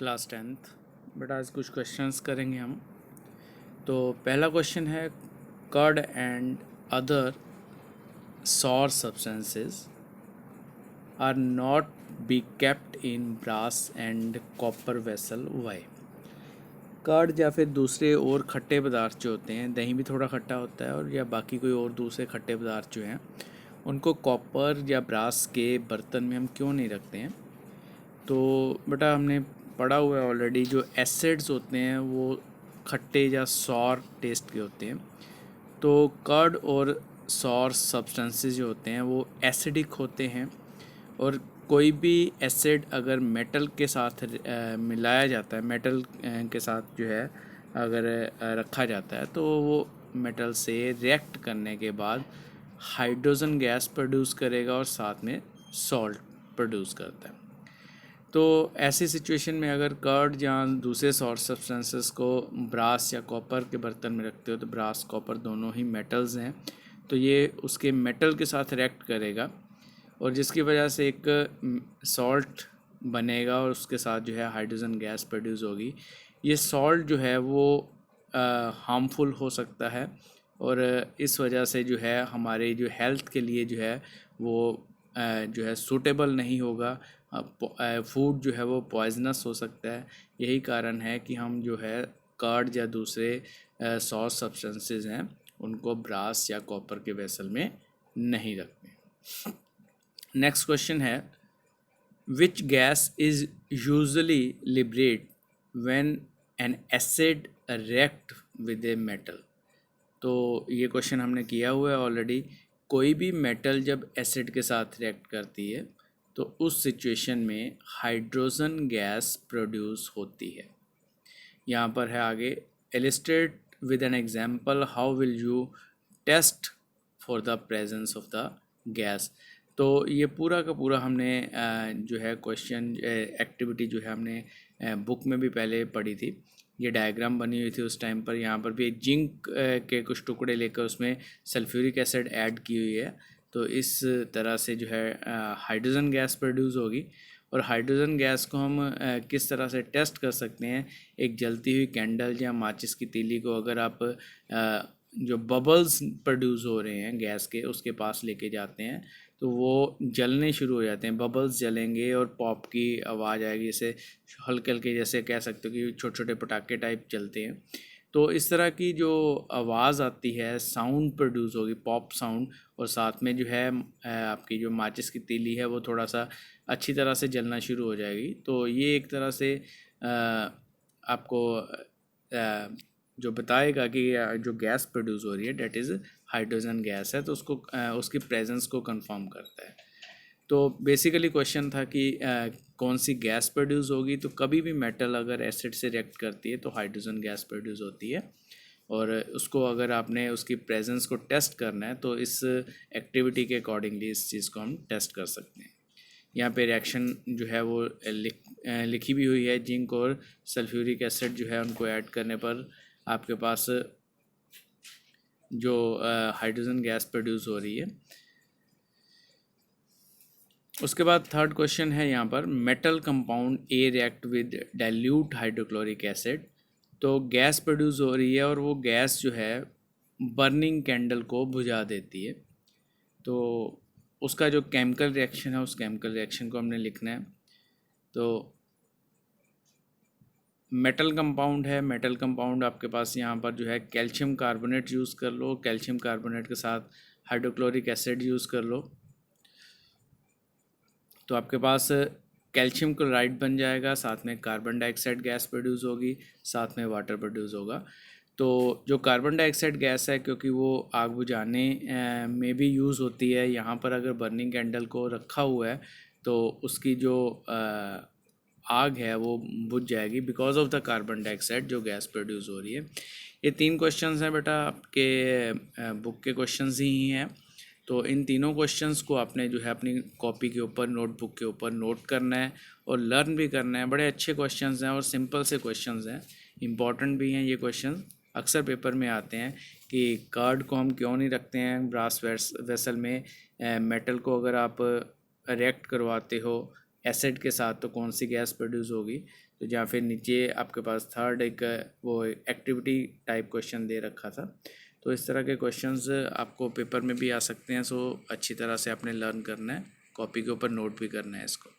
Class 10th। But आज कुछ questions करेंगे हम। तो पहला क्वेश्चन है, curd and other sour substances are not be kept in brass and copper vessel why. Curd या फिर दूसरे और खट्टे पदार्थ जो होते हैं, दही भी थोड़ा खट्टा होता है, और या बाकी कोई और दूसरे खट्टे पदार्थ जो हैं उनको कॉपर या ब्रास के बर्तन में हम क्यों नहीं रखते हैं। तो बेटा हमने पढ़ा हुआ है ऑलरेडी, जो एसिड्स होते हैं वो खट्टे या सॉर टेस्ट के होते हैं। तो कर्ड और सॉर सब्सटेंसेस जो होते हैं वो एसिडिक होते हैं, और कोई भी एसिड अगर मेटल के साथ मिलाया जाता है, मेटल के साथ जो है अगर रखा जाता है, तो वो मेटल से रिएक्ट करने के बाद हाइड्रोजन गैस प्रोड्यूस करेगा और साथ में सॉल्ट प्रोड्यूस करता है। तो ऐसी सिचुएशन में अगर कर्ड या दूसरे सॉल्ट सब्सटेंसेस को ब्रास या कॉपर के बर्तन में रखते हो, तो ब्रास कॉपर दोनों ही मेटल्स हैं, तो ये उसके मेटल के साथ रिएक्ट करेगा और जिसकी वजह से एक सॉल्ट बनेगा और उसके साथ जो है हाइड्रोजन गैस प्रोड्यूस होगी। ये सॉल्ट जो है वो हार्मफुल हो सकता है, और इस वजह से जो है हमारे जो हेल्थ के लिए जो है वो जो है सूटेबल नहीं होगा। फूड जो है वो पॉइजनस हो सकता है। यही कारण है कि हम जो है कर्ड या दूसरे सॉस सब्सटेंसेस हैं उनको ब्रास या कॉपर के वेसल में नहीं रखते। नेक्स्ट क्वेश्चन है, which gas is usually liberate when an acid react with a metal. तो ये क्वेश्चन हमने किया हुआ है ऑलरेडी। कोई भी मेटल जब एसिड के साथ रिएक्ट करती है तो उस सिचुएशन में हाइड्रोजन गैस प्रोड्यूस होती है। यहाँ पर है आगे, illustrate with an example how will you test for the presence of the gas. तो ये पूरा का पूरा हमने जो है क्वेश्चन एक्टिविटी जो है हमने बुक में भी पहले पढ़ी थी। ये डायग्राम बनी हुई थी उस टाइम पर। यहाँ पर भी एक जिंक के कुछ टुकड़े लेकर उसमें सल्फ्यूरिक एसिड ऐड की हुई है। तो इस तरह से जो है हाइड्रोजन गैस प्रोड्यूस होगी। और हाइड्रोजन गैस को हम किस तरह से टेस्ट कर सकते हैं, एक जलती हुई कैंडल या माचिस की तीली को अगर आप जो बबल्स प्रोड्यूस हो रहे हैं गैस के उसके पास लेके जाते हैं तो वो जलने शुरू हो जाते हैं, बबल्स जलेंगे और पॉप की आवाज़ आएगी, जैसे हल्के हल्के, जैसे कह सकते हो कि छोटे छोटे पटाखे टाइप चलते हैं। तो इस तरह की जो आवाज़ आती है, साउंड प्रोड्यूस होगी, पॉप साउंड, और साथ में जो है आपकी जो माचिस की तीली है वो थोड़ा सा अच्छी तरह से जलना शुरू हो जाएगी। तो ये एक तरह से आपको जो बताएगा कि जो गैस प्रोड्यूस हो रही है डेट इज़ हाइड्रोजन गैस है, तो उसको उसकी प्रेजेंस को कंफर्म करता है। तो बेसिकली क्वेश्चन था कि कौन सी गैस प्रोड्यूस होगी। तो कभी भी मेटल अगर एसिड से रिएक्ट करती है तो हाइड्रोजन गैस प्रोड्यूस होती है, और उसको अगर आपने उसकी प्रेजेंस को टेस्ट करना है तो इस एक्टिविटी के अकॉर्डिंगली इस चीज़ को हम टेस्ट कर सकते हैं। यहाँ पे रिएक्शन जो है वो लिखी भी हुई है। जिंक और सल्फ्यूरिक एसिड जो है उनको ऐड करने पर आपके पास जो हाइड्रोजन गैस प्रोड्यूस हो रही है। उसके बाद थर्ड क्वेश्चन है यहाँ पर, metal compound A react with dilute hydrochloric acid. तो गैस प्रोड्यूस हो रही है और वो गैस जो है बर्निंग कैंडल को बुझा देती है। तो उसका जो केमिकल रिएक्शन है उस केमिकल रिएक्शन को हमने लिखना है। तो मेटल कंपाउंड है, मेटल कंपाउंड आपके पास यहाँ पर जो है कैल्शियम कार्बोनेट यूज़ कर लो, कैल्शियम कार्बोनेट के साथ हाइड्रोक्लोरिक एसिड यूज़ कर लो, तो आपके पास कैल्शियम क्लोराइड बन जाएगा, साथ में कार्बन डाइऑक्साइड गैस प्रोड्यूस होगी, साथ में वाटर प्रोड्यूस होगा। तो जो कार्बन डाइऑक्साइड गैस है, क्योंकि वो आग बुझाने में भी यूज़ होती है, यहाँ पर अगर बर्निंग कैंडल को रखा हुआ है तो उसकी जो आग है वो बुझ जाएगी because of the carbon dioxide जो गैस प्रोड्यूस हो रही है। ये 3 क्वेश्चंस हैं बेटा, आपके बुक के क्वेश्चंस ही हैं। तो इन तीनों क्वेश्चंस को आपने जो है अपनी कॉपी के ऊपर, नोटबुक के ऊपर नोट करना है और लर्न भी करना है। बड़े अच्छे क्वेश्चंस हैं और सिंपल से क्वेश्चंस हैं, इम्पॉर्टेंट भी हैं ये क्वेश्चन। अक्सर पेपर में आते हैं कि कार्ड को हम क्यों नहीं रखते हैं ब्रास वेसल में। मेटल को अगर आप रिएक्ट करवाते हो एसिड के साथ तो कौन सी गैस प्रोड्यूस होगी। तो या फिर नीचे आपके पास थर्ड एक वो एक्टिविटी टाइप क्वेश्चन दे रखा था। तो इस तरह के क्वेश्चंस आपको पेपर में भी आ सकते हैं। सो अच्छी तरह से आपने लर्न करना है, कॉपी के ऊपर नोट भी करना है इसको।